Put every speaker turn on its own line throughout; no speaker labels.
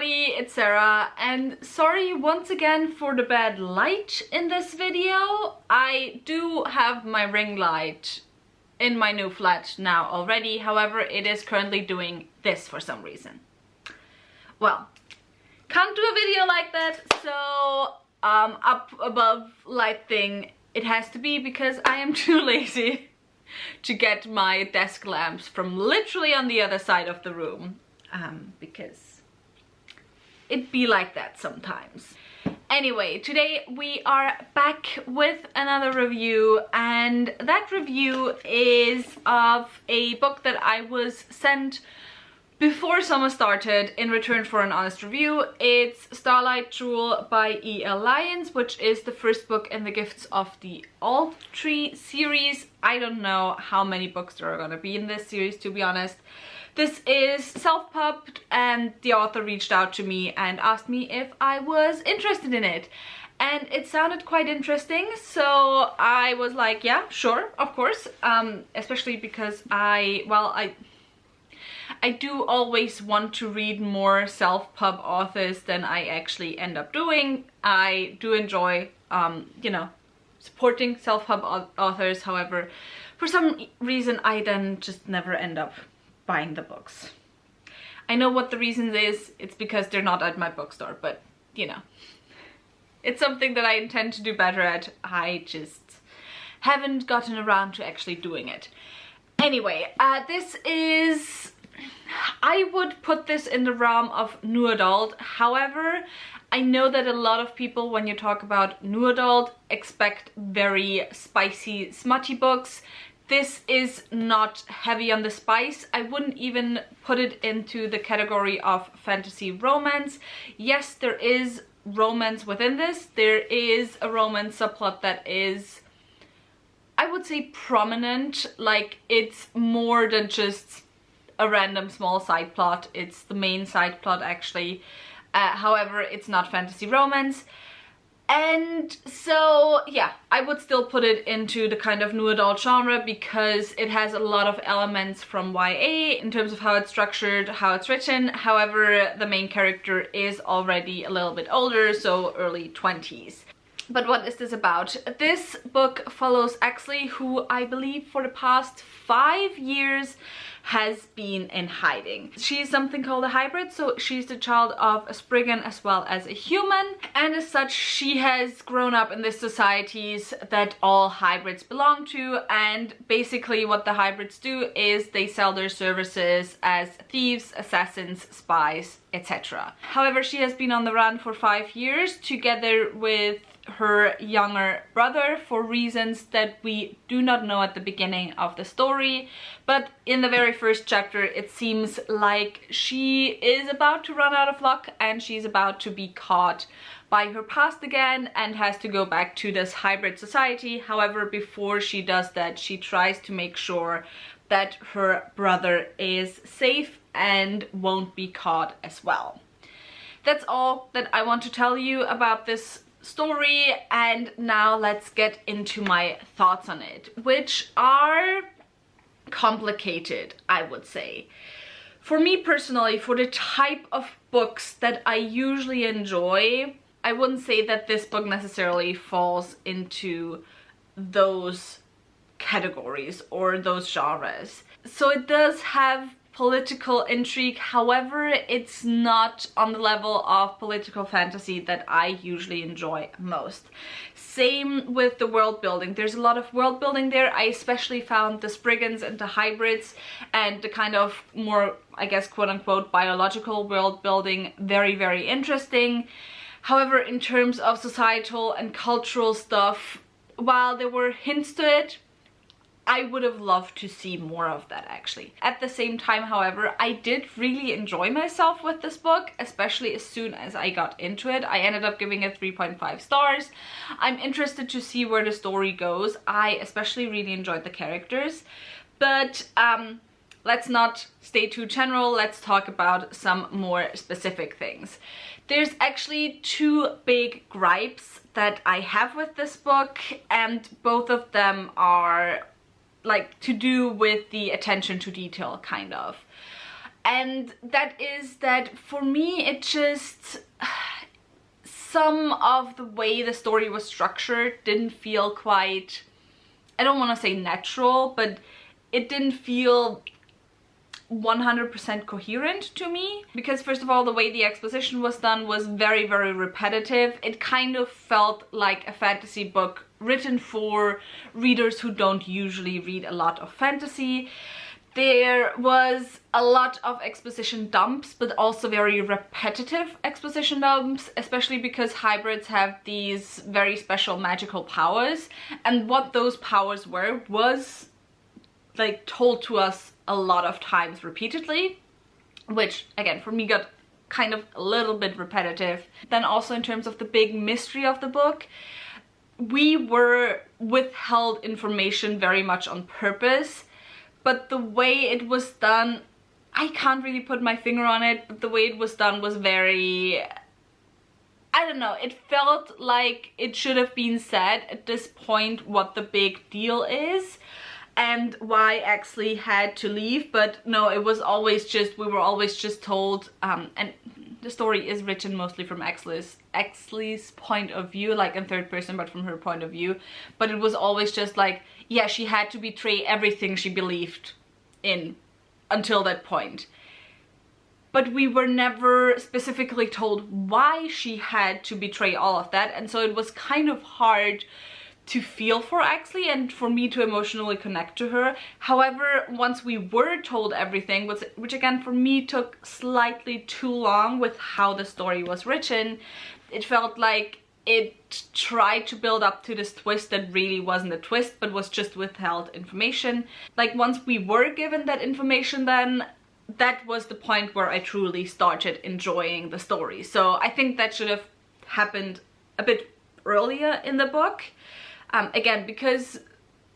everybody, it's Sarah, and sorry once again for the bad light in this video. I do have my ring light in my new flat now already, however it is currently doing this for some reason. Well, can't do a video like that, so up above light thing it has to be, because I am too lazy to get my desk lamps from literally on the other side of the room. Because it be like that sometimes. Anyway, today we are back with another review, and that review is of a book that I was sent before summer started in return for an honest review. It's Starlight Jewel by E.L. Lyons, which is the first book in the Gifts of the All Tree series. I don't know how many books there are gonna be in this series, to be honest. This is self-pubbed, and the author reached out to me and asked me if I was interested in it. And it sounded quite interesting, so I was like, yeah, sure, of course. Especially because I do always want to read more self-pub authors than I actually end up doing. I do enjoy, you know, supporting self-pub authors. However, for some reason I then just never end up buying the books. I know what the reason is. It's because they're not at my bookstore, but you know, it's something that I intend to do better at. I just haven't gotten around to actually doing it. Anyway, this is, I would put this in the realm of new adult. However, I know that a lot of people, when you talk about new adult, expect very spicy, smutty books. This is not heavy on the spice. I wouldn't even put it into the category of fantasy romance. Yes, there is romance within this. There is a romance subplot that is, I would say, prominent. Like, it's more than just a random small side plot. It's the main side plot, actually. However, it's not fantasy romance. And so, yeah, I would still put it into the kind of new adult genre because it has a lot of elements from YA in terms of how it's structured, how it's written. However, the main character is already a little bit older, so early 20s. But what is this about? This book follows Exley, who I believe for the past 5 years has been in hiding. She's something called a hybrid, so she's the child of a Spriggan as well as a human, and as such she has grown up in the societies that all hybrids belong to, and basically what the hybrids do is they sell their services as thieves, assassins, spies, etc. However, she has been on the run for 5 years together with her younger brother for reasons that we do not know at the beginning of the story, but in the very first chapter it seems like she is about to run out of luck and she's about to be caught by her past again and has to go back to this hybrid society. However, before she does that, she tries to make sure that her brother is safe and won't be caught as well. That's all that I want to tell you about this story, and now let's get into my thoughts on it, which are complicated, I would say. For me personally, for the type of books that I usually enjoy, I wouldn't say that this book necessarily falls into those categories or those genres. So it does have political intrigue, however it's not on the level of political fantasy that I usually enjoy most. Same with the world building. There's a lot of world building there. I especially found the Spriggans and the hybrids and the kind of more, I guess, quote-unquote biological world building very, very interesting. However, in terms of societal and cultural stuff, while there were hints to it, I would have loved to see more of that actually. At the same time, however, I did really enjoy myself with this book, especially as soon as I got into it. I ended up giving it 3.5 stars. I'm interested to see where the story goes. I especially really enjoyed the characters, but let's not stay too general. Let's talk about some more specific things. There's actually 2 big gripes that I have with this book, and both of them are like to do with the attention to detail, kind of. And that is that for me, it just, some of the way the story was structured didn't feel quite, I don't want to say natural, but it didn't feel 100% coherent to me. Because first of all, the way the exposition was done was very, very repetitive. It kind of felt like a fantasy book written for readers who don't usually read a lot of fantasy. There was a lot of exposition dumps, but also very repetitive exposition dumps, especially because hybrids have these very special magical powers, and what those powers were was like told to us a lot of times repeatedly, which again for me got kind of a little bit repetitive. Then also in terms of the big mystery of the book, we were withheld information very much on purpose. But the way it was done, I can't really put my finger on it, but the way it was done was very, I don't know, it felt like it should have been said at this point what the big deal is and why Exley had to leave. But no, it was always just, we were always just told, and the story is written mostly from Exley's point of view, like in third person, but from her point of view. But it was always just like, yeah, she had to betray everything she believed in until that point. But we were never specifically told why she had to betray all of that, and so it was kind of hard to feel for Exley and for me to emotionally connect to her. However, once we were told everything, which again for me took slightly too long with how the story was written, it felt like it tried to build up to this twist that really wasn't a twist, but was just withheld information. Like once we were given that information, then that was the point where I truly started enjoying the story. So I think that should have happened a bit earlier in the book. Again, because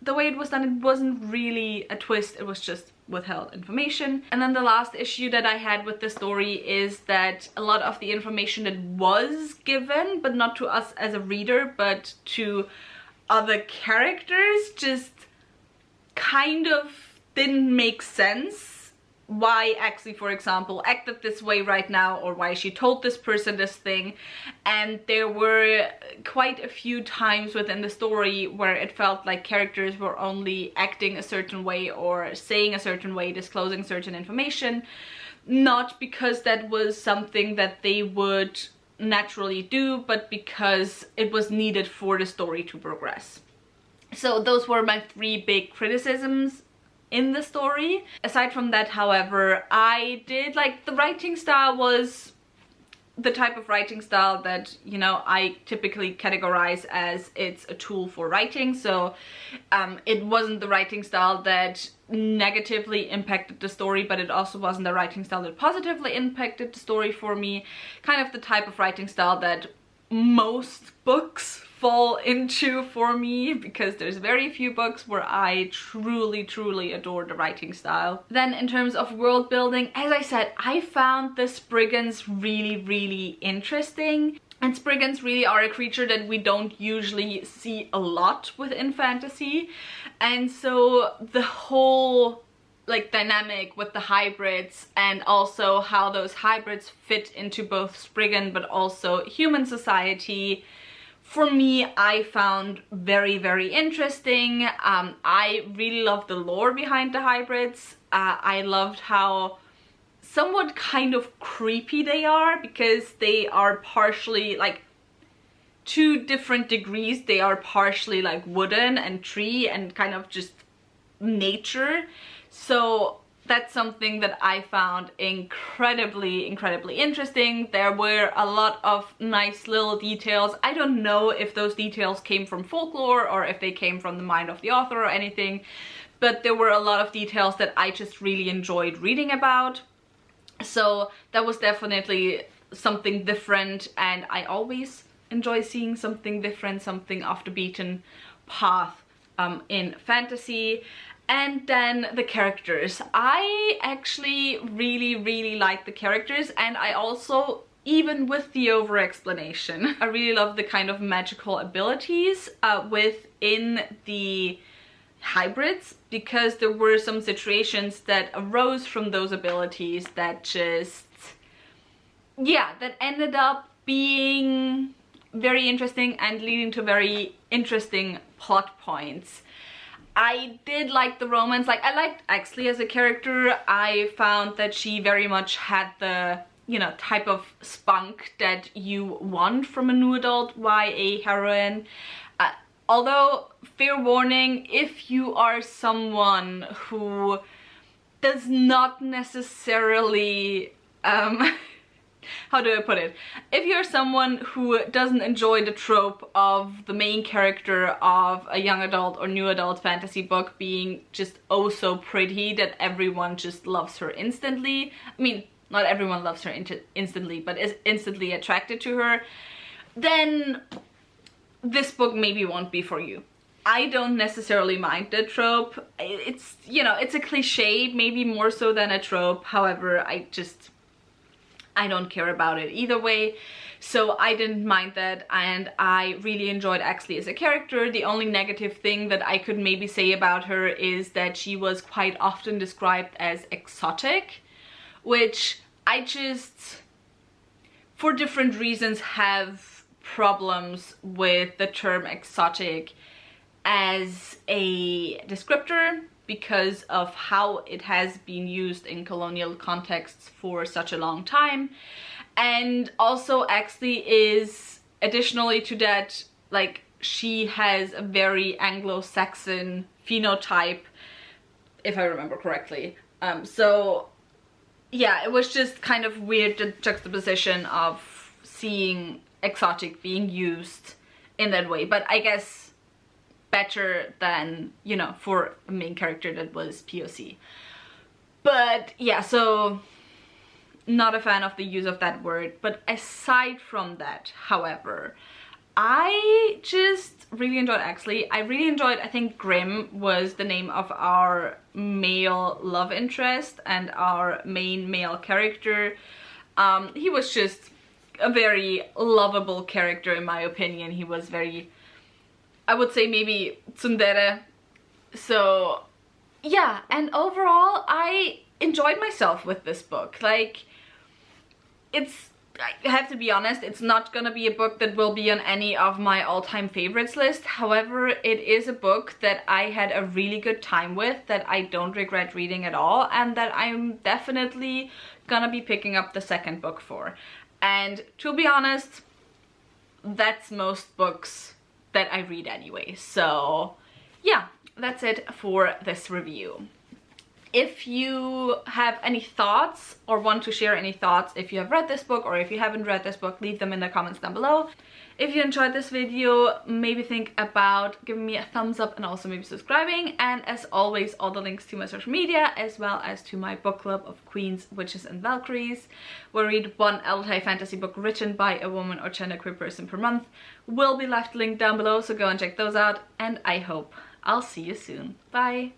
the way it was done, it wasn't really a twist, it was just withheld information. And then the last issue that I had with the story is that a lot of the information that was given, but not to us as a reader, but to other characters, just kind of didn't make sense. Why Exley, for example, acted this way right now, or why she told this person this thing. And there were quite a few times within the story where it felt like characters were only acting a certain way or saying a certain way, disclosing certain information, not because that was something that they would naturally do, but because it was needed for the story to progress. So those were my 3 big criticisms in the story. Aside from that, however, I did like the writing style was the type of writing style that, you know, I typically categorize as it's a tool for writing. So it wasn't the writing style that negatively impacted the story, but it also wasn't the writing style that positively impacted the story for me. Kind of the type of writing style that most books fall into for me, because there's very few books where I truly adore the writing style. Then in terms of world building, as I said, I found the Spriggans really interesting. And Spriggans really are a creature that we don't usually see a lot within fantasy. And so the whole like dynamic with the hybrids, and also how those hybrids fit into both Spriggan but also human society, for me, I found very interesting. I really love the lore behind the hybrids. I loved how somewhat kind of creepy they are, because they are partially, like, to different degrees, they are partially like wooden and tree and kind of just nature. So that's something that I found incredibly interesting. There were a lot of nice little details. I don't know if those details came from folklore or if they came from the mind of the author or anything, but there were a lot of details that I just really enjoyed reading about. So that was definitely something different, and I always enjoy seeing something different, something off the beaten path in fantasy. And then the characters. I actually really like the characters, and I also, even with the over explanation, I really love the kind of magical abilities within the hybrids, because there were some situations that arose from those abilities that just, yeah, that ended up being very interesting and leading to very interesting plot points. I did like the romance. Like, I liked Exley as a character. I found that she very much had the, you know, type of spunk that you want from a new adult YA heroine. Although, fair warning, if you are someone who does not necessarily, how do I put it? If you're someone who doesn't enjoy the trope of the main character of a young adult or new adult fantasy book being just oh so pretty that everyone just loves her instantly, I mean, not everyone loves her instantly, but is instantly attracted to her, then this book maybe won't be for you. I don't necessarily mind the trope. It's, you know, it's a cliche, maybe more so than a trope. However, I don't care about it either way. So I didn't mind that, and I really enjoyed Exley as a character. The only negative thing that I could maybe say about her is that she was quite often described as exotic, which I just, for different reasons, have problems with the term exotic as a descriptor because of how it has been used in colonial contexts for such a long time. And also Exley is, additionally to that, like, she has a very Anglo-Saxon phenotype, if I remember correctly. So yeah, it was just kind of weird, the juxtaposition of seeing exotic being used in that way, but I guess better than, you know, for a main character that was POC. But yeah, so not a fan of the use of that word. But aside from that, however, I just really enjoyed Exley. I really enjoyed, I think Grim was the name of our male love interest and our main male character. He was just a very lovable character in my opinion. He was very, I would say maybe tsundere. So yeah, and overall I enjoyed myself with this book. Like, it's, I have to be honest, it's not gonna be a book that will be on any of my all-time favorites list. However, it is a book that I had a really good time with, that I don't regret reading at all, and that I'm definitely gonna be picking up the second book for. And to be honest, that's most books that I read anyway. So yeah, that's it for this review. If you have any thoughts or want to share any thoughts, if you have read this book or if you haven't read this book, leave them in the comments down below. If you enjoyed this video, maybe think about giving me a thumbs up and also maybe subscribing. And as always, all the links to my social media as well as to my book club of Queens, Witches and Valkyries, where I read one adult fantasy book written by a woman or genderqueer person per month, will be left linked down below, so go and check those out. And I hope I'll see you soon. Bye!